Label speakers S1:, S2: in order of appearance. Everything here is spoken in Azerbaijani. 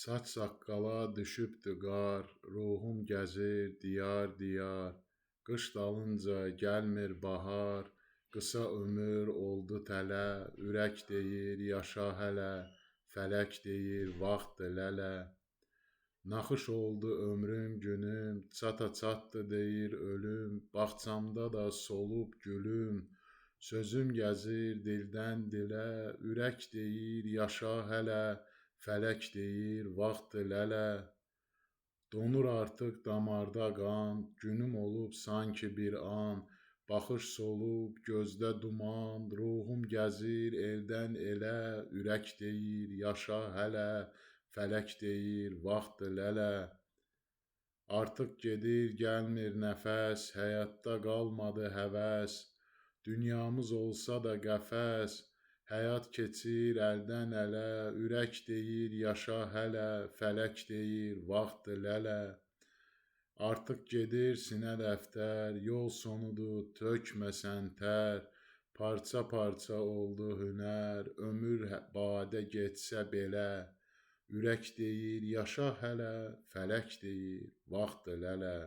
S1: Saç saqqala düşübdü qar, ruhum gəzir diyar diyar. Qış dalınca gəlmir bahar, qısa ömür oldu tələ. Ürək deyir yaşa hələ, fələk deyir vaxtdır lələ. Naxış oldu ömrüm günüm, çata çatdı deyir ölüm. Bağçamda da solub gülüm, sözüm gəzir dildən dilə. Ürək deyir yaşa hələ, fələk deyir vaxtdır lələ. Donur artıq damarda qan, günüm olub sanki bir an. Baxış solub gözdə duman, ruhum gəzir eldən elə. Ürək deyir yaşa hələ, fələk deyir vaxtdır lələ. Artıq gedir gəlmir nəfəs, həyatda qalmadı həvəs. Dünyamız olsa da qəfəs, həyat keçir əldən ələ. Ürək deyir yaşa hələ, fələk deyir vaxtdır lələ. Artıq gedir sinə dəftər, yol sonudur tökməsən tər. Parça-parça oldu hünər, ömür badə getsə belə. Ürək deyir yaşa hələ, fələk deyir vaxtdır lələ.